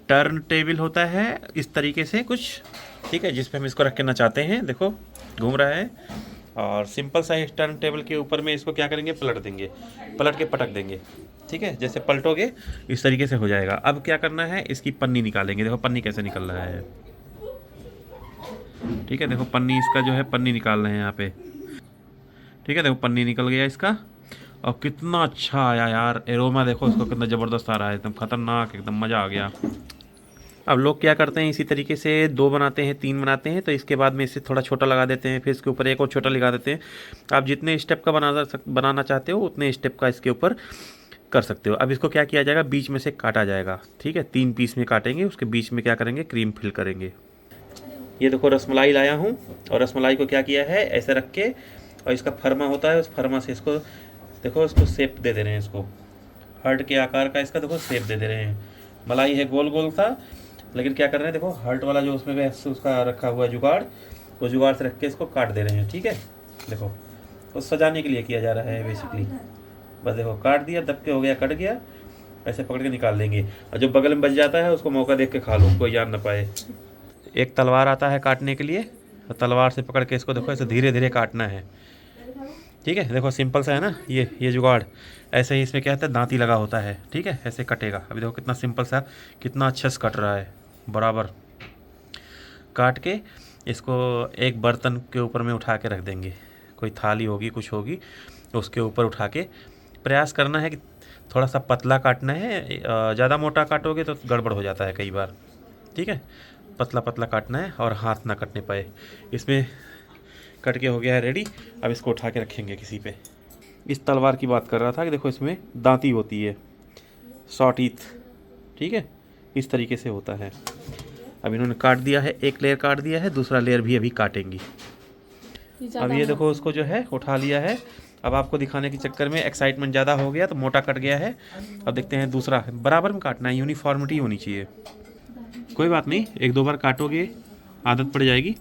Turn table होता है इस तरीके से कुछ, ठीक है, जिस पे हम इसको रख के नचाते हैं, देखो घूम रहा है। और सिंपल सा इस टर्न टेबल के ऊपर में इसको क्या करेंगे, पलट देंगे, पलट के पटक देंगे, ठीक है। जैसे पलटोगे इस तरीके से हो जाएगा। अब क्या करना है, इसकी पन्नी निकालेंगे, देखो पन्नी कैसे निकल रहा है, ठीक है। देखो पन्नी, इसका जो है पन्नी निकाल रहे हैं यहाँ पे, ठीक है। देखो पन्नी निकल गया इसका, और कितना अच्छा आया यार, एरोमा देखो इसको कितना ज़बरदस्त आ रहा है, एकदम खतरनाक, एकदम मज़ा आ गया। अब लोग क्या करते हैं, इसी तरीके से 2 बनाते हैं, 3 बनाते हैं, तो इसके बाद में इसे थोड़ा छोटा लगा देते हैं, फिर इसके ऊपर एक और छोटा लगा देते हैं। आप जितने स्टेप का बनाना चाहते हो उतने स्टेप का इसके ऊपर कर सकते हो। अब इसको क्या किया जाएगा, बीच में से काटा जाएगा, ठीक है। 3 पीस में काटेंगे, उसके बीच में क्या करेंगे, क्रीम फिल करेंगे। ये देखो रसमलाई लाया हूँ, और रसमलाई को क्या किया है, ऐसे रख के, और इसका फरमा होता है, उस फरमा से इसको देखो, इसको शेप दे दे रहे हैं, इसको हार्ट के आकार का इसका देखो शेप दे दे रहे हैं। मलाई है गोल गोल सा, लेकिन क्या कर रहे हैं, देखो हार्ट वाला जो उसमें उसका रखा हुआ है जुगाड़, वो जुगाड़ से रख के इसको काट दे रहे हैं, ठीक है। देखो तो सजाने के लिए किया जा रहा है बेसिकली। बस देखो काट दिया, दब के हो गया, कट गया, ऐसे पकड़ के निकाल लेंगे। और जो बगल में बच जाता है उसको मौका देख के खा लो, कोई जान ना पाए। एक तलवार आता है काटने के लिए, तो तलवार से पकड़ के इसको देखो ऐसे धीरे धीरे काटना है, ठीक है। देखो सिंपल सा है ना, ये जुगाड़। ऐसे ही इसमें क्या होता है, दांती लगा होता है, ठीक है, ऐसे कटेगा। अभी देखो कितना सिंपल सा, कितना अच्छे से कट रहा है, बराबर काट के इसको एक बर्तन के ऊपर में उठा के रख देंगे। कोई थाली होगी, कुछ होगी, तो उसके ऊपर उठा के प्रयास करना है कि थोड़ा सा पतला काटना है। ज़्यादा मोटा काटोगे तो गड़बड़ हो जाता है कई बार, ठीक है। पतला पतला काटना है और हाथ ना कटने पाए। इसमें कट के हो गया है रेडी। अब इसको उठा के रखेंगे किसी पे। इस तलवार की बात कर रहा था कि देखो इसमें दांती होती है, शॉर्ट टीथ, ठीक है, इस तरीके से होता है। अब इन्होंने काट दिया है, एक लेयर काट दिया है, दूसरा लेयर भी अभी काटेंगी। अब ये देखो उसको जो है उठा लिया है। अब आपको दिखाने के चक्कर में एक्साइटमेंट ज़्यादा हो गया तो मोटा कट गया है। अब देखते हैं दूसरा, बराबर में काटना है, यूनिफॉर्मिटी होनी चाहिए। कोई बात नहीं, 1-2 बार काटोगे आदत पड़ जाएगी,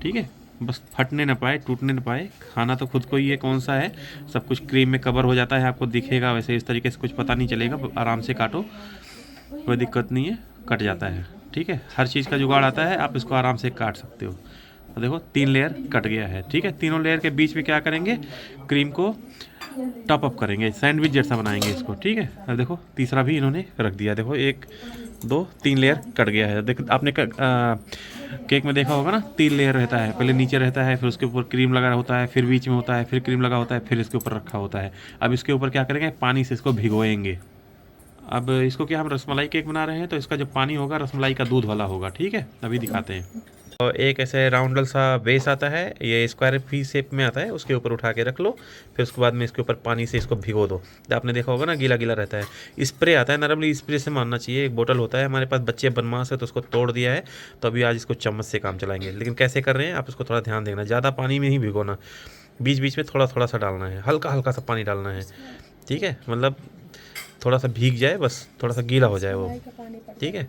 ठीक है। बस फटने ना पाए, टूटने ना पाए। खाना तो खुद को ही है, कौन सा है, सब कुछ क्रीम में कवर हो जाता है, आपको दिखेगा वैसे, इस तरीके से कुछ पता नहीं चलेगा। आराम से काटो, कोई दिक्कत नहीं है, कट जाता है, ठीक है। हर चीज़ का जुगाड़ आता है, आप इसको आराम से काट सकते हो। तो देखो 3 लेयर कट गया है, ठीक है। तीनों लेयर के बीच में क्या करेंगे, क्रीम को टॉप अप करेंगे, सैंडविच जैसा बनाएंगे इसको, ठीक है। अब देखो तीसरा भी इन्होंने रख दिया, देखो 1 2 3 लेयर कट गया है। देख आपने केक में देखा होगा ना, 3 लेयर रहता है, पहले नीचे रहता है, फिर उसके ऊपर क्रीम लगा होता है, फिर बीच में होता है, फिर क्रीम लगा होता है, फिर इसके ऊपर रखा होता है। अब इसके ऊपर क्या करेंगे, पानी से इसको भिगोएंगे। अब इसको क्या, हम रसमलाई केक बना रहे हैं, तो इसका जो पानी होगा रसमलाई का दूध वाला होगा, ठीक है। अभी दिखाते हैं। और एक ऐसे राउंडल सा बेस आता है, ये स्क्वायर पी शेप में आता है, उसके ऊपर उठा के रख लो। फिर उसके बाद में इसके ऊपर पानी से इसको भिगो दो। आपने देखा होगा ना, गीला गीला रहता है। स्प्रे आता है, नॉर्मली स्प्रे से मारना चाहिए। एक बोतल होता है हमारे पास, बच्चे बनमास है तो उसको तोड़ दिया है, तो अभी आज इसको चम्मच से काम चलाएंगे। लेकिन कैसे कर रहे हैं आप, इसको थोड़ा ध्यान देना, ज़्यादा पानी में ही भिगोना, बीच बीच में थोड़ा थोड़ा सा डालना है, हल्का हल्का सा पानी डालना है, ठीक है। मतलब थोड़ा सा भीग जाए, बस थोड़ा सा गीला हो जाए वो, ठीक है।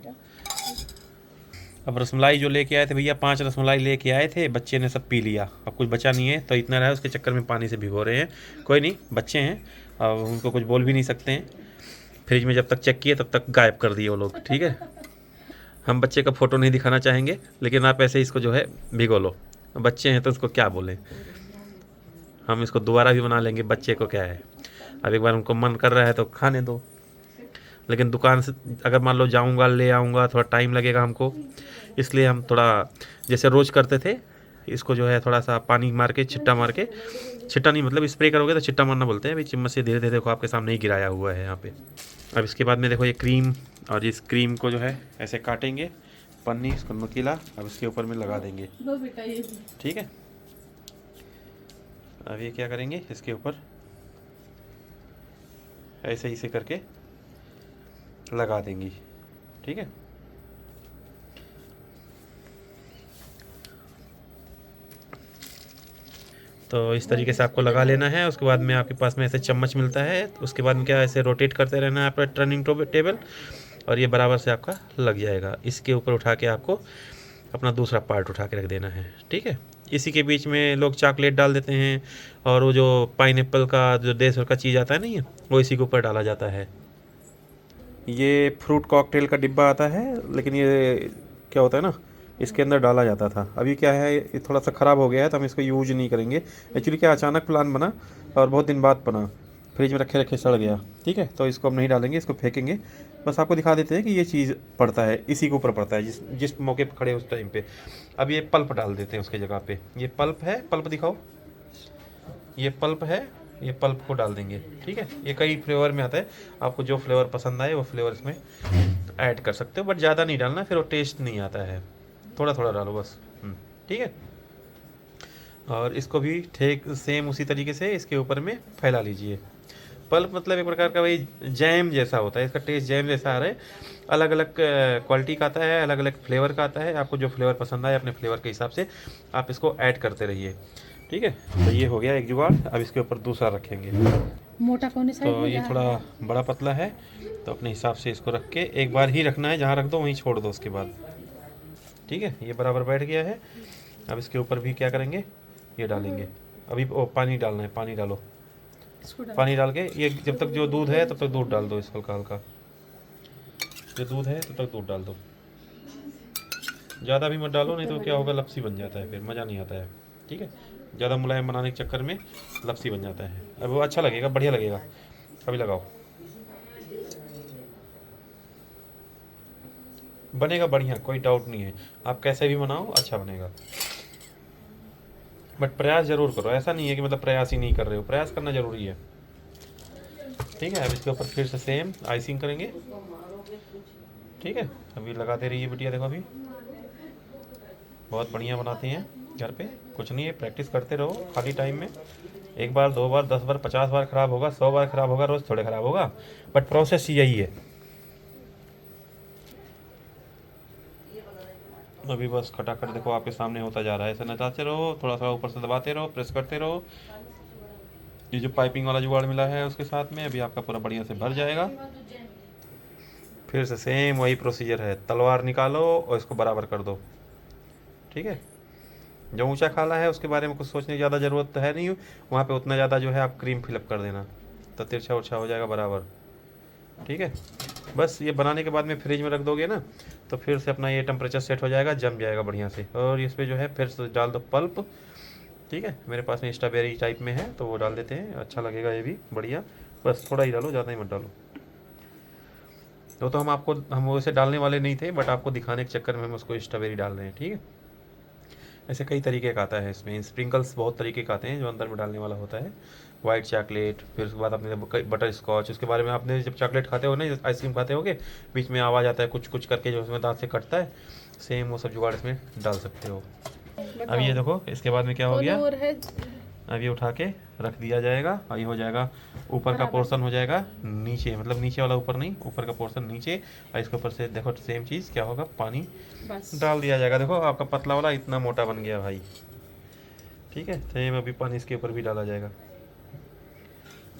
अब रसमलाई जो लेके आए थे भैया, 5 रसमलाई लेके आए थे, बच्चे ने सब पी लिया। अब कुछ बचा नहीं है, तो इतना रहा, उसके चक्कर में पानी से भिगो रहे हैं। कोई नहीं, बच्चे हैं, अब उनको कुछ बोल भी नहीं सकते हैं। फ्रिज में जब तक चेक किए तब तक गायब कर दिए वो लोग, ठीक है। हम बच्चे का फ़ोटो नहीं दिखाना चाहेंगे, लेकिन आप ऐसे इसको जो है भिगो लो। बच्चे हैं तो उसको क्या बोलें, हम इसको दोबारा भी बना लेंगे, बच्चे को क्या है। अब एक बार उनको मन कर रहा है तो खाने दो। लेकिन दुकान से अगर मान लो जाऊंगा, ले आऊँगा, थोड़ा टाइम लगेगा हमको, इसलिए हम थोड़ा जैसे रोज़ करते थे, इसको जो है थोड़ा सा पानी मार के, छिट्टा मार के, छिट्टा नहीं मतलब स्प्रे करोगे तो छिट्टा मारना बोलते हैं। अभी चम्मच से धीरे धीरे देखो आपके सामने ही गिराया हुआ है यहाँ पे। अब इसके बाद में देखो ये क्रीम, और इस क्रीम को जो है ऐसे काटेंगे, पन्नी इसको नुकीला, अब इसके ऊपर में लगा देंगे, ठीक है। अब ये क्या करेंगे, इसके ऊपर ऐसे ही से करके लगा देंगी, ठीक है। तो इस तरीके से आपको लगा लेना है। उसके बाद में आपके पास में ऐसे चम्मच मिलता है, उसके बाद में क्या, ऐसे रोटेट करते रहना है आपका टर्निंग टेबल, और ये बराबर से आपका लग जाएगा। इसके ऊपर उठा के आपको अपना दूसरा पार्ट उठा के रख देना है, ठीक है। इसी के बीच में लोग चॉकलेट डाल देते हैं, और वो जो पाइनएप्पल का जो 150 का चीज़ आता है नहीं है, वो इसी के ऊपर डाला जाता है। ये फ्रूट कॉकटेल का डिब्बा आता है, लेकिन ये क्या होता है ना, इसके अंदर डाला जाता था। अभी क्या है, ये थोड़ा सा ख़राब हो गया है तो हम इसको यूज नहीं करेंगे। एक्चुअली क्या अचानक प्लान बना और बहुत दिन बाद बना, फ्रिज में रखे रखे सड़ गया। ठीक है, तो इसको हम नहीं डालेंगे, इसको फेंकेंगे। बस आपको दिखा देते हैं कि ये चीज़ पड़ता है, इसी के ऊपर पड़ता है जिस जिस मौके पर खड़े उस टाइम पे। अब ये पल्प डाल देते हैं उसके जगह पे। ये पल्प है, पल्प दिखाओ, ये पल्प है, ये पल्प को डाल देंगे। ठीक है, ये कई फ्लेवर में आता है, आपको जो फ्लेवर पसंद आए वो फ्लेवर इसमें ऐड कर सकते हो, बट ज़्यादा नहीं डालना, फिर वो टेस्ट नहीं आता है। थोड़ा थोड़ा डालो बस। ठीक है, और इसको भी ठीक सेम उसी तरीके से इसके ऊपर में फैला लीजिए। पल्प मतलब एक प्रकार का वही जैम जैसा होता है, इसका टेस्ट जैम जैसा आ रहा है। अलग अलग क्वालिटी का आता है, अलग अलग फ्लेवर का आता है। आपको जो फ्लेवर पसंद आए अपने फ्लेवर के हिसाब से आप इसको ऐड करते रहिए। ठीक है, तो ये हो गया एक जुगाड़। अब इसके ऊपर दूसरा रखेंगे। मोटा कौन सा तो ये थोड़ा बड़ा पतला है, तो अपने हिसाब से इसको रख के एक बार ही रखना है, जहाँ रख दो वहीं छोड़ दो उसके बाद। ठीक है, ये बराबर बैठ गया है। अब इसके ऊपर भी क्या करेंगे, ये डालेंगे। अभी पानी डालना है, पानी डालो। पानी डाल के ये जब तक जो दूध है तब तक दूध डाल दो, इस हल्का हल्का जो दूध है तब तक दूध डाल दो। ज़्यादा भी मत डालो, नहीं तो क्या होगा, लपसी बन जाता है, फिर मज़ा नहीं आता है। ठीक है, ज़्यादा मुलायम बनाने के चक्कर में लपसी बन जाता है। अब वो अच्छा लगेगा, बढ़िया लगेगा। अभी लगाओ, बनेगा बढ़िया, कोई डाउट नहीं है। आप कैसे भी बनाओ अच्छा बनेगा, बट प्रयास ज़रूर करो। ऐसा नहीं है कि मतलब प्रयास ही नहीं कर रहे हो, प्रयास करना ज़रूरी है। ठीक है, अब इसके ऊपर फिर से सेम आइसिंग करेंगे। ठीक है, अभी लगाते रहिए बिटिया। देखो अभी बहुत बढ़िया बनाते हैं घर पे। कुछ नहीं है, प्रैक्टिस करते रहो खाली टाइम में। एक बार, दो बार, 10 बार, 50 बार ख़राब होगा, 100 बार ख़राब होगा, रोज़ थोड़े ख़राब होगा, बट प्रोसेस यही है। अभी बस खटाखट देखो आपके सामने होता जा रहा है। ऐसे नचाते रहो, थोड़ा सा ऊपर से दबाते रहो, प्रेस करते रहो। ये जो पाइपिंग वाला जुगाड़ मिला है उसके साथ में अभी आपका पूरा बढ़िया से भर जाएगा। फिर से सेम वही प्रोसीजर है, तलवार निकालो और इसको बराबर कर दो। ठीक है, जो ऊंचा खाला है उसके बारे में कुछ सोचने की ज़्यादा ज़रूरत है नहीं। वहाँ पे उतना ज़्यादा जो है आप क्रीम फिलअप कर देना, तो तिरछा उर्छा हो जाएगा बराबर। ठीक है, बस ये बनाने के बाद में फ्रिज में रख दोगे ना, तो फिर से अपना ये टेम्परेचर सेट हो जाएगा, जम जाएगा बढ़िया से। और इस पर जो है फिर से डाल दो पल्प। ठीक है, मेरे पास में स्ट्रॉबेरी टाइप में है तो वो डाल देते हैं, अच्छा लगेगा ये भी बढ़िया। बस थोड़ा ही डालो, ज़्यादा ही मत डालो। तो हम वैसे डालने वाले नहीं थे, बट आपको दिखाने के चक्कर में हम उसको स्ट्रॉबेरी डाल रहे हैं। ठीक है, ऐसे कई तरीके का आता है इसमें, स्प्रिंकल्स बहुत तरीके का आते हैं जो अंदर में डालने वाला होता है। वाइट चॉकलेट, फिर उसके बाद आपने बटर स्कॉच, उसके बारे में आपने जब चॉकलेट खाते हो ना, आइसक्रीम खाते होगे, बीच में आवाज़ आता है कुछ कुछ करके जो उसमें दांत से कटता है, सेम वो सब जुगाड़ इसमें डाल सकते हो। अब ये देखो इसके बाद में क्या हो गया, अब ये उठा के रख दिया जाएगा और ये हो जाएगा। ऊपर का पोर्शन हो जाएगा नीचे, मतलब नीचे वाला ऊपर नहीं, ऊपर का पोर्शन नीचे। और इसके ऊपर से देखो सेम चीज़ क्या होगा, पानी डाल दिया जाएगा। देखो आपका पतला वाला इतना मोटा बन गया भाई। ठीक है, सेम अभी पानी इसके ऊपर भी डाला जाएगा।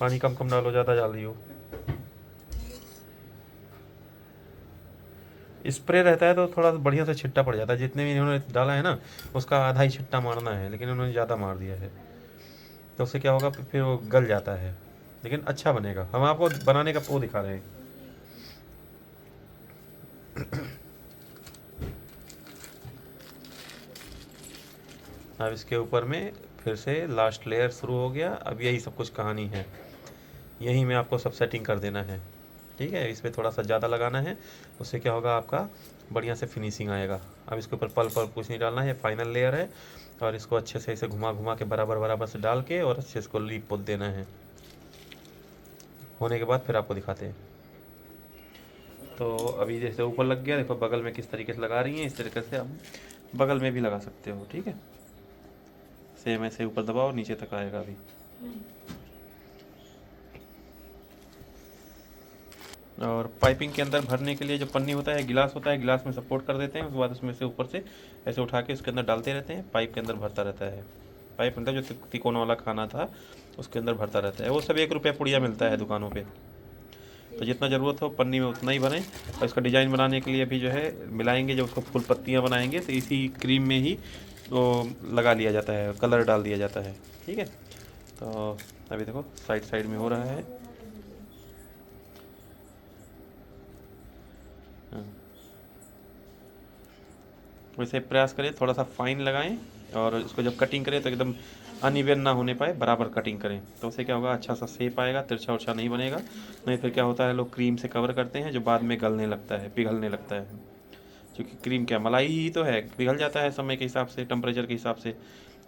पानी कम कम डालो, ज़्यादा डाल रही हो। स्प्रे रहता है तो थोड़ा बढ़िया से छिट्टा पड़ जाता है। जितने भी इन्होंने डाला है ना उसका आधा ही छिट्टा मारना है, लेकिन उन्होंने ज़्यादा मार दिया है, तो उससे क्या होगा, फिर वो गल जाता है, लेकिन अच्छा बनेगा। हम आपको बनाने का वो दिखा रहे हैं। अब इसके ऊपर में फिर से लास्ट लेयर शुरू हो गया। अब यही सब कुछ कहानी है, यही में आपको सब सेटिंग कर देना है। ठीक है, इस पर थोड़ा सा ज़्यादा लगाना है, उससे क्या होगा, आपका बढ़िया से फिनिशिंग आएगा। अब इसके ऊपर पल पल कुछ नहीं डालना है, ये फाइनल लेयर है। और इसको अच्छे से इसे घुमा घुमा के बराबर बराबर से डाल के और अच्छे से इसको लीप पोत देना है। होने के बाद फिर आपको दिखाते हैं। तो अभी जैसे ऊपर लग गया, देखो बगल में किस तरीके से लगा रही हैं, इस तरीके से आप बगल में भी लगा सकते हो। ठीक है, सेम ऐसे ऊपर दबाओ, नीचे तक आएगा अभी। और पाइपिंग के अंदर भरने के लिए जो पन्नी होता है, गिलास होता है, गिलास में सपोर्ट कर देते हैं। उसके बाद उसमें से ऊपर से ऐसे उठा के उसके अंदर डालते रहते हैं, पाइप के अंदर भरता रहता है। पाइप मतलब जो तिकोना वाला खाना था उसके अंदर भरता रहता है। वो सब 1 रुपया पुड़िया मिलता है दुकानों पे। तो जितना ज़रूरत हो पन्नी में उतना ही भरें। और इसका डिज़ाइन बनाने के लिए भी जो है मिलाएंगे, जब उसको फूल पत्तियाँ बनाएंगे तो इसी क्रीम में ही वो लगा लिया जाता है, कलर डाल दिया जाता है। ठीक है, तो अभी देखो साइड साइड में हो रहा है। हाँ, वैसे प्रयास करें, थोड़ा सा फाइन लगाएं और इसको जब कटिंग करें तो एकदम अनइवन ना होने पाए, बराबर कटिंग करें। तो उससे क्या होगा, अच्छा सा शेप आएगा, तिरछा उर्छा नहीं बनेगा। नहीं फिर क्या होता है, लोग क्रीम से कवर करते हैं जो बाद में गलने लगता है, पिघलने लगता है। क्योंकि क्रीम क्या, मलाई ही तो है, पिघल जाता है समय के हिसाब से, टेम्परेचर के हिसाब से।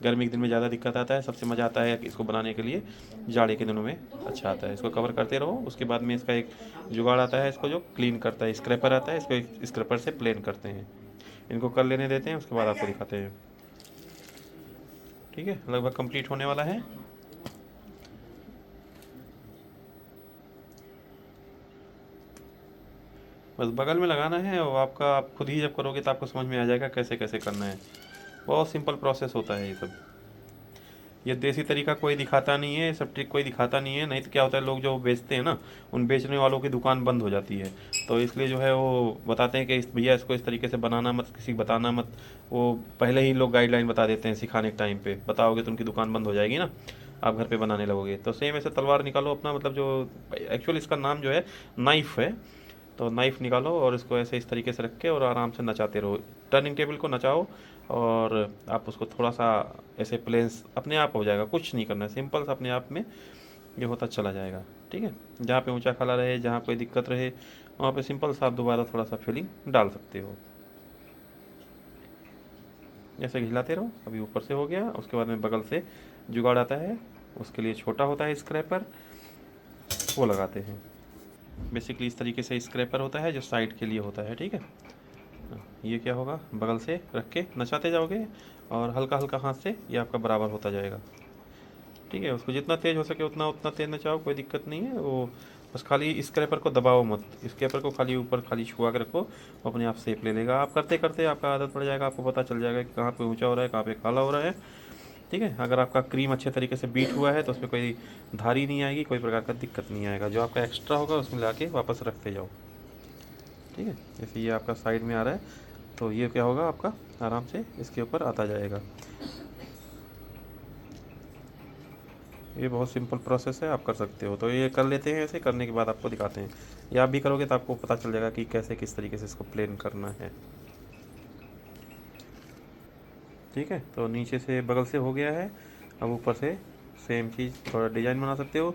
गर्मी के दिन में ज़्यादा दिक्कत आता है, सबसे मज़ा आता है इसको बनाने के लिए जाड़े के दिनों में अच्छा आता है। इसको कवर करते रहो, उसके बाद में इसका एक जुगाड़ आता है, इसको जो क्लीन करता है, स्क्रैपर आता है, इसको एक स्क्रैपर से प्लेन करते हैं। इनको कर लेने देते हैं, उसके बाद आपको दिखाते हैं। ठीक है, लगभग कंप्लीट होने वाला है। बस बगल में लगाना है, और आपका आप खुद ही जब करोगे तो आपको समझ में आ जाएगा कैसे कैसे करना है। बहुत सिंपल प्रोसेस होता है ये सब। ये देसी तरीका कोई दिखाता नहीं है, सब ट्रिक कोई दिखाता नहीं है। नहीं तो क्या होता है, लोग जो बेचते हैं ना, उन बेचने वालों की दुकान बंद हो जाती है। तो इसलिए जो है वो बताते हैं कि भैया इसको इस तरीके से बनाना मत, किसी को बताना मत। वो पहले ही लोग गाइडलाइन बता देते हैं सिखाने के टाइम पे। बताओगे तो उनकी दुकान बंद हो जाएगी ना, आप घर पे बनाने लगोगे। तो सेम ऐसे तलवार निकालो अपना, मतलब जो एक्चुअली इसका नाम जो है नाइफ़ है। तो नाइफ़ निकालो और इसको ऐसे इस तरीके से रख के और आराम से नचाते रहो, टर्निंग टेबल को नचाओ। और आप उसको थोड़ा सा ऐसे प्लेन्स अपने आप हो जाएगा, कुछ नहीं करना है, सिंपल सा अपने आप में ये होता चला जाएगा। ठीक है, जहाँ पे ऊंचा खाला रहे, जहाँ कोई दिक्कत रहे, वहाँ पे सिंपल सा आप दोबारा थोड़ा सा फिलिंग डाल सकते हो। ऐसे हिलाते रहो, अभी ऊपर से हो गया। उसके बाद में बगल से जुगाड़ आता है, उसके लिए छोटा होता है स्क्रैपर, वो लगाते हैं। बेसिकली इस तरीके से स्क्रैपर होता है जो साइड के लिए होता है। ठीक है, ये क्या होगा, बगल से रख के नचाते जाओगे और हल्का हल्का हाथ से ये आपका बराबर होता जाएगा। ठीक है, उसको जितना तेज़ हो सके उतना उतना तेज़ नचाओ, कोई दिक्कत नहीं है। वो बस खाली स्क्रैपर को दबाओ मत, स्क्रैपर को खाली ऊपर खाली छुआ के रखो, वो अपने आप शेप ले लेगा। आप करते करते आपका आदत पड़ जाएगा, आपको पता चल जाएगा कि कहाँ पे ऊंचा हो रहा है, कहाँ पे काला हो रहा है। ठीक है, अगर आपका क्रीम अच्छे तरीके से बीट हुआ है तो उसमें कोई धारी नहीं आएगी, कोई प्रकार का दिक्कत नहीं आएगा। जो आपका एक्स्ट्रा होगा उसमें ला के वापस रखते जाओ। ठीक है, जैसे ये आपका साइड में आ रहा है तो ये क्या होगा, आपका आराम से इसके ऊपर आता जाएगा। ये बहुत सिंपल प्रोसेस है, आप कर सकते हो। तो ये कर लेते हैं, ऐसे करने के बाद आपको दिखाते हैं। ये आप भी करोगे तो आपको पता चल जाएगा कि कैसे किस तरीके से इसको प्लेन करना है। ठीक है, तो नीचे से बगल से हो गया है। अब ऊपर से सेम चीज़ थोड़ा डिज़ाइन बना सकते हो।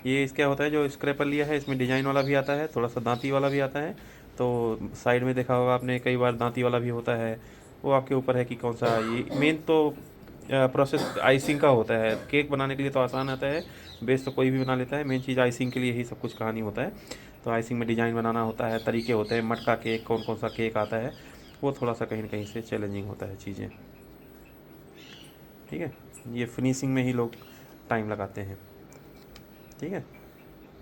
ये क्या होता है, जो स्क्रैपर लिया है इसमें डिज़ाइन वाला भी आता है, थोड़ा सा दांती वाला भी आता है। तो साइड में देखा होगा आपने, कई बार दांती वाला भी होता है। वो आपके ऊपर है कि कौन सा। ये मेन तो प्रोसेस आइसिंग का होता है। केक बनाने के लिए तो आसान आता है, बेस तो कोई भी बना लेता है। मेन चीज़ आइसिंग के लिए ही सब कुछ कहानी होता है। तो आइसिंग में डिज़ाइन बनाना होता है, तरीके होते हैं, मटका केक, कौन कौन सा केक आता है, वो थोड़ा सा कहीं ना कहीं से चैलेंजिंग होता है चीज़ें। ठीक है, ये फिनिशिंग में ही लोग टाइम लगाते हैं। ठीक है,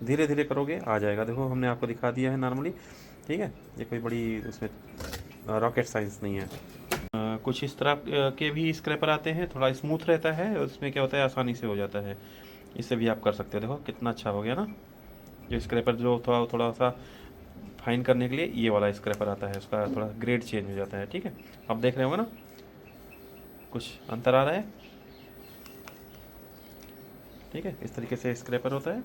धीरे धीरे करोगे आ जाएगा। देखो हमने आपको दिखा दिया है नॉर्मली। ठीक है, ये कोई बड़ी उसमें रॉकेट साइंस नहीं है। कुछ इस तरह के भी स्क्रैपर आते हैं, थोड़ा स्मूथ रहता है, उसमें क्या होता है आसानी से हो जाता है। इससे भी आप कर सकते हो। देखो कितना अच्छा हो गया ना। जो स्क्रैपर जो थोड़ा थोड़ा सा फाइन करने के लिए ये वाला स्क्रैपर आता है, उसका थोड़ा ग्रेड चेंज हो जाता है। ठीक है, आप देख रहे होंगे ना, कुछ अंतर आ रहा है। ठीक है, इस तरीके से स्क्रैपर होता है।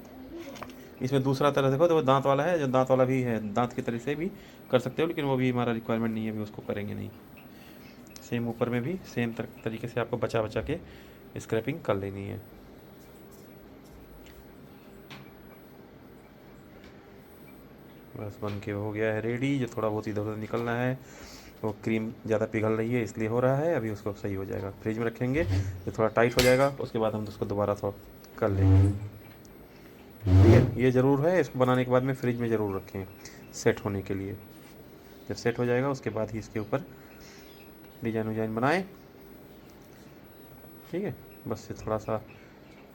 इसमें दूसरा तरह देखो, तो वो दांत वाला है, जो दांत वाला भी है, दांत की तरह से भी कर सकते हो, लेकिन वो भी हमारा रिक्वायरमेंट नहीं है, अभी उसको करेंगे नहीं। सेम ऊपर में भी सेम तरीके से आपको बचा बचा के स्क्रैपिंग कर लेनी है। बस बन के हो गया है रेडी। जो थोड़ा बहुत इधर उधर निकलना है, वो क्रीम ज़्यादा पिघल रही है इसलिए हो रहा है। अभी उसको सही हो जाएगा, फ्रिज में रखेंगे, ये थोड़ा टाइट हो जाएगा, उसके बाद हम उसको दोबारा थोड़ा कर लेंगे। ठीक है, ये ज़रूर है, इसको बनाने के बाद में फ्रिज में ज़रूर रखें सेट होने के लिए। जब सेट हो जाएगा उसके बाद ही इसके ऊपर डिज़ाइन विजाइन बनाएं। ठीक है, बस ये थोड़ा सा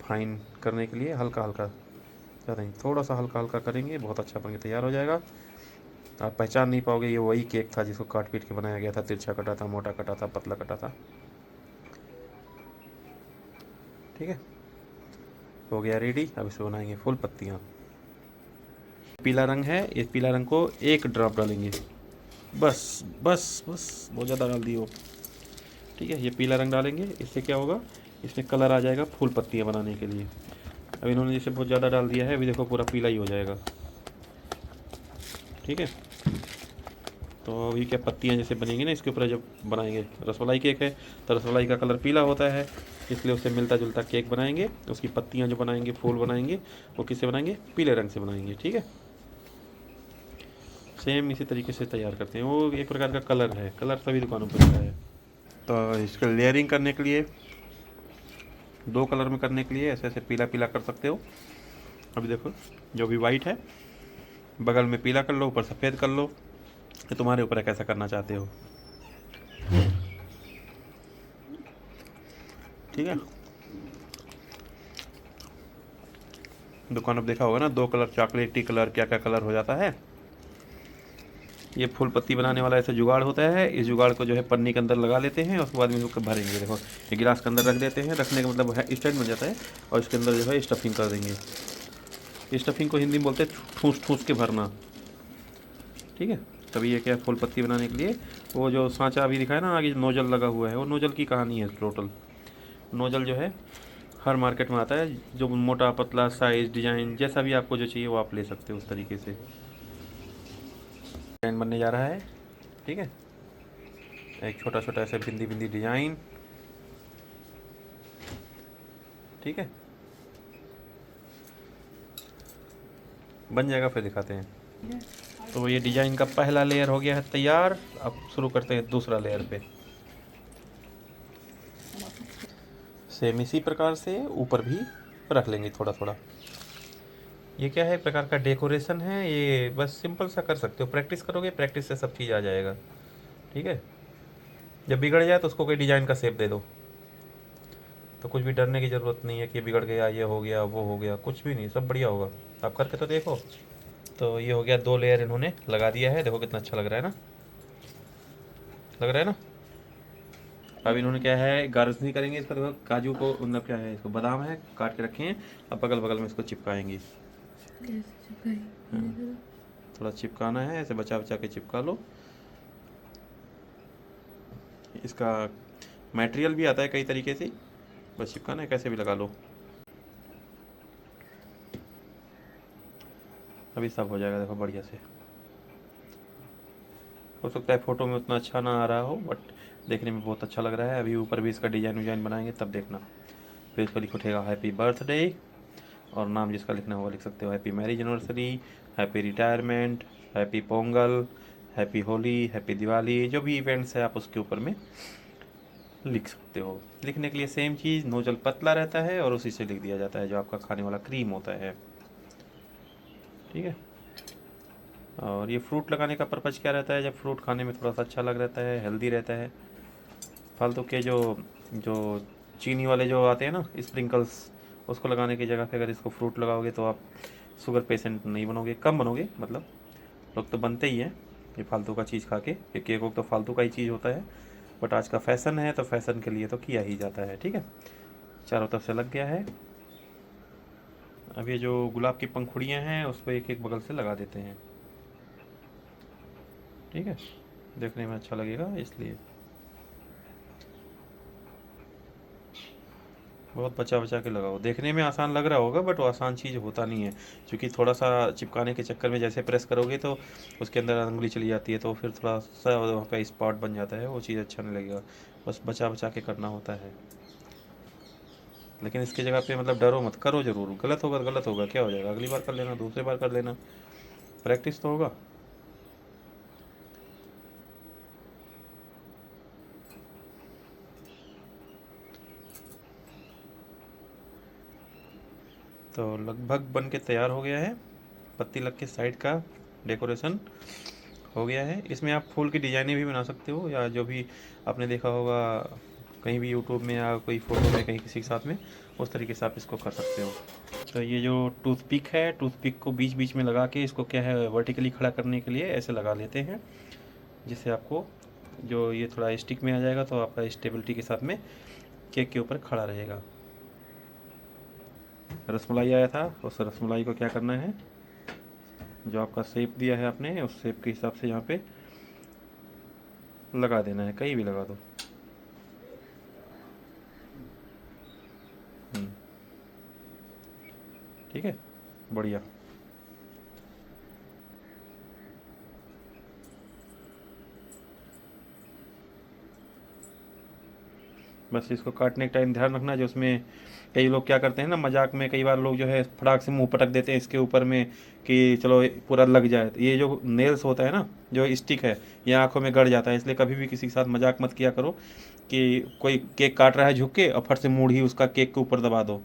फाइन करने के लिए हल्का हल्का, ज़्यादा नहीं, थोड़ा सा हल्का हल्का करेंगे, बहुत अच्छा बन के तैयार हो जाएगा। आप पहचान नहीं पाओगे ये वही केक था जिसको काट पीट के बनाया गया था, तिरछा कटा था, मोटा कटा था, पतला कटा था। ठीक है, हो गया रेडी। अब इसे बनाएंगे फूल पत्तियाँ। पीला रंग है, ये पीला रंग को एक ड्रॉप डालेंगे, बस बस बस, बहुत ज़्यादा डाल दिए हो। ठीक है, ये पीला रंग डालेंगे, इससे क्या होगा, इसमें कलर आ जाएगा फूल पत्तियाँ बनाने के लिए। अब इन्होंने जैसे बहुत ज़्यादा डाल दिया है, अभी देखो पूरा पीला ही हो जाएगा। ठीक है, तो अभी क्या पत्तियाँ जैसे बनेंगी ना इसके ऊपर जब बनाएंगे, रसमलाई केक है तो रसमलाई का कलर पीला होता है, इसलिए उससे मिलता जुलता केक बनाएंगे। उसकी पत्तियाँ जो बनाएंगे, फूल बनाएंगे, वो किससे बनाएंगे? पीले रंग से बनाएंगे। ठीक है, सेम इसी तरीके से तैयार करते हैं। वो एक प्रकार का कलर है, कलर सभी दुकानों पर मिलता है। तो इसका लेयरिंग करने के लिए, दो कलर में करने के लिए ऐसे ऐसे पीला पीला कर सकते हो। अभी देखो, जो भी वाइट है बगल में पीला कर लो, ऊपर सफ़ेद कर लो। ये तुम्हारे ऊपर है कैसा करना चाहते हो। ठीक है, दुकान अब देखा होगा ना, दो कलर, चॉकलेटी कलर, क्या क्या कलर हो जाता है। ये फूल पत्ती बनाने वाला ऐसा जुगाड़ होता है। इस जुगाड़ को जो है पन्नी के अंदर लगा लेते हैं, उसके बाद में इसको भरेंगे। देखो, ये गिलास के अंदर रख देते हैं, रखने का मतलब है स्टैंड बन जाता है, और इसके अंदर जो है स्टफिंग कर देंगे। स्टफिंग को हिंदी में बोलते हैं ठूस ठूस के भरना। ठीक है, तभी ये क्या, फूल पत्ती बनाने के लिए वो जो सांचा अभी दिखाया ना आगे, नोजल लगा हुआ है, वो नोजल की कहानी है टोटल। नोजल जो है हर मार्केट में आता है, जो मोटा पतला साइज डिजाइन जैसा भी आपको जो चाहिए वो आप ले सकते हो उस तरीके से। डिजाइन बनने जा रहा है। ठीक है, एक छोटा छोटा ऐसे बिंदी बिंदी डिजाइन। ठीक है, बन जाएगा, फिर दिखाते हैं। तो ये डिजाइन का पहला लेयर हो गया है तैयार। अब शुरू करते हैं दूसरा लेयर पे। सेम इसी प्रकार से ऊपर भी रख लेंगे थोड़ा थोड़ा। ये क्या है, एक प्रकार का डेकोरेशन है, ये बस सिंपल सा कर सकते हो, प्रैक्टिस करोगे, प्रैक्टिस से सब चीज़ आ जाएगा। ठीक है, जब बिगड़ जाए तो उसको कोई डिजाइन का शेप दे दो, तो कुछ भी डरने की ज़रूरत नहीं है कि बिगड़ गया, ये हो गया, वो हो गया, कुछ भी नहीं, सब बढ़िया होगा। आप करके तो देखो। तो ये हो गया, दो लेयर इन्होंने लगा दिया है, देखो कितना अच्छा लग रहा है ना, लग रहा है ना। अब इन्होंने क्या है, गार्निशिंग करेंगे इसका। देखो काजू को, मतलब क्या है, इसको बादाम है काट के रखे हैं, अब बगल बगल में इसको चिपकाएंगे। हाँ, थोड़ा चिपकाना है, ऐसे बचा बचा के चिपका लो। इसका मटेरियल भी आता है कई तरीके से, बस चिपकाना है, कैसे भी लगा लो। अभी सब हो जाएगा, देखो बढ़िया से। हो सकता है फ़ोटो में उतना अच्छा ना आ रहा हो, बट देखने में बहुत अच्छा लग रहा है। अभी ऊपर भी इसका डिज़ाइन विजाइन बनाएंगे तब देखना। फिर इस पर लिख उठेगा हैप्पी बर्थडे, और नाम जिसका लिखना होगा लिख सकते हो, happy marriage anniversary, happy retirement, happy Pongal, happy Holi, happy Diwali, जो भी इवेंट्स है आप उसके ऊपर में लिख सकते हो। लिखने के लिए सेम चीज़, नोजल पतला रहता है और उसी से लिख दिया जाता है, जो आपका खाने वाला क्रीम होता है। ठीक है, और ये फ्रूट लगाने का पर्पज़ क्या रहता है, जब फ्रूट खाने में थोड़ा सा अच्छा लग रहता है, हेल्दी रहता है। फालतू के जो जो चीनी वाले जो आते हैं ना स्प्रिंकल्स, उसको लगाने की जगह पे अगर इसको फ्रूट लगाओगे तो आप शुगर पेशेंट नहीं बनोगे, कम बनोगे। मतलब लोग तो बनते ही हैं ये फालतू का चीज़ खा के, ये केक तो फालतू का ही चीज़ होता है, बट आज का फैशन है तो फैशन के लिए तो किया ही जाता है। ठीक है, चारों तरफ से लग गया है। अब ये जो गुलाब की पंखुड़ियाँ हैं उसको एक एक बगल से लगा देते हैं। ठीक है, देखने में अच्छा लगेगा इसलिए। बहुत बचा बचा के लगाओ, देखने में आसान लग रहा होगा बट वो आसान चीज़ होता नहीं है, क्योंकि थोड़ा सा चिपकाने के चक्कर में जैसे प्रेस करोगे तो उसके अंदर उंगली चली जाती है, तो फिर थोड़ा सा वहाँ पे स्पॉट बन जाता है, वो चीज़ अच्छा नहीं लगेगा। बस बचा बचा के करना होता है। लेकिन इसकी जगह पे मतलब डरो मत, करो ज़रूर, गलत होगा तो गलत होगा, क्या हो जाएगा, अगली बार कर लेना, दूसरी बार कर लेना, प्रैक्टिस तो होगा। तो लगभग बन के तैयार हो गया है। पत्ती लग के साइड का डेकोरेशन हो गया है। इसमें आप फूल की डिज़ाइनें भी बना सकते हो, या जो भी आपने देखा होगा कहीं भी यूट्यूब में या कोई फ़ोटो में कहीं किसी के साथ में, उस तरीके से आप इसको कर सकते हो। तो ये जो टूथपिक है, टूथपिक को बीच बीच में लगा के इसको क्या है, वर्टिकली खड़ा करने के लिए ऐसे लगा लेते हैं, जिससे आपको जो ये थोड़ा स्टिक में आ जाएगा, तो आपका स्टेबिलिटी के साथ में केक के ऊपर खड़ा रहेगा। रसमलाई आया था, उस रसमलाई को क्या करना है, जो आपका शेप दिया है आपने, उस शेप के हिसाब से यहाँ पे लगा देना है, कहीं भी लगा दो। ठीक है, बढ़िया। बस इसको काटने के टाइम ध्यान रखना, जो उसमें कई लोग क्या करते हैं ना, मजाक में कई बार लोग जो है फटाक से मुंह पटक देते हैं इसके ऊपर में कि चलो पूरा लग जाए। तो ये जो नेल्स होता है ना, जो स्टिक है, ये आंखों में गड़ जाता है। इसलिए कभी भी किसी के साथ मजाक मत किया करो कि कोई केक काट रहा है झुक के और फट से मूड ही उसका केक के ऊपर दबा दो,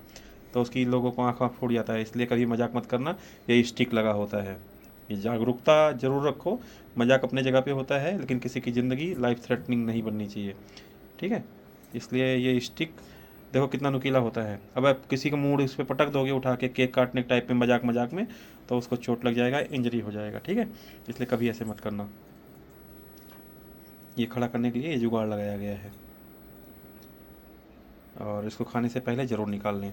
तो उसकी लोगों को आँख फूट जाता है। इसलिए कभी मजाक मत करना, ये स्टिक लगा होता है। ये जागरूकता जरूर रखो, मजाक अपने जगह पे होता है, लेकिन किसी की ज़िंदगी लाइफ थ्रेटनिंग नहीं बननी चाहिए, ठीक है। इसलिए ये स्टिक देखो कितना नुकीला होता है। अब आप किसी का मूड इस पर पटक दोगे उठा के केक काटने के टाइप में, मजाक मजाक में, तो उसको चोट लग जाएगा, इंजरी हो जाएगा, ठीक है। इसलिए कभी ऐसे मत करना। ये खड़ा करने के लिए ये जुगाड़ लगाया गया है, और इसको खाने से पहले ज़रूर निकाल लें।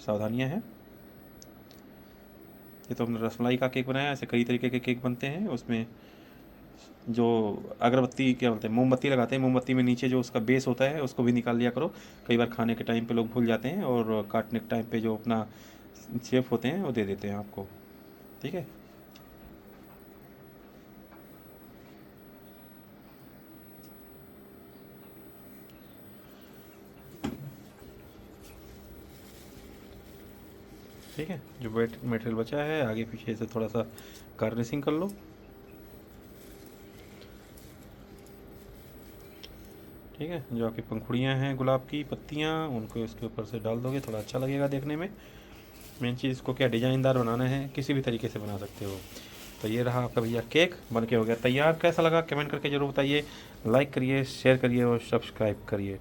सावधानियाँ हैं। ये तो हमने रसमलाई का केक बनाया, ऐसे कई तरीके के केक बनते हैं। उसमें जो अगरबत्ती क्या बोलते हैं, मोमबत्ती लगाते हैं, मोमबत्ती में नीचे जो उसका बेस होता है उसको भी निकाल लिया करो। कई बार खाने के टाइम पे लोग भूल जाते हैं और काटने के टाइम पे जो अपना शेफ होते हैं वो दे देते हैं आपको, ठीक है। ठीक है, जो मटेरियल बचा है आगे पीछे से थोड़ा सा गार्निशिंग कर लो। ठीक है, जो आपकी पंखुड़ियाँ हैं गुलाब की पत्तियाँ, उनको इसके ऊपर से डाल दोगे, थोड़ा अच्छा लगेगा देखने में। मेन चीज़ इसको क्या डिज़ाइनदार बनाना है, किसी भी तरीके से बना सकते हो। तो ये रहा आपका भैया केक, बन के हो गया तैयार। कैसा लगा कमेंट करके ज़रूर बताइए, लाइक करिए, शेयर करिए और सब्सक्राइब करिए।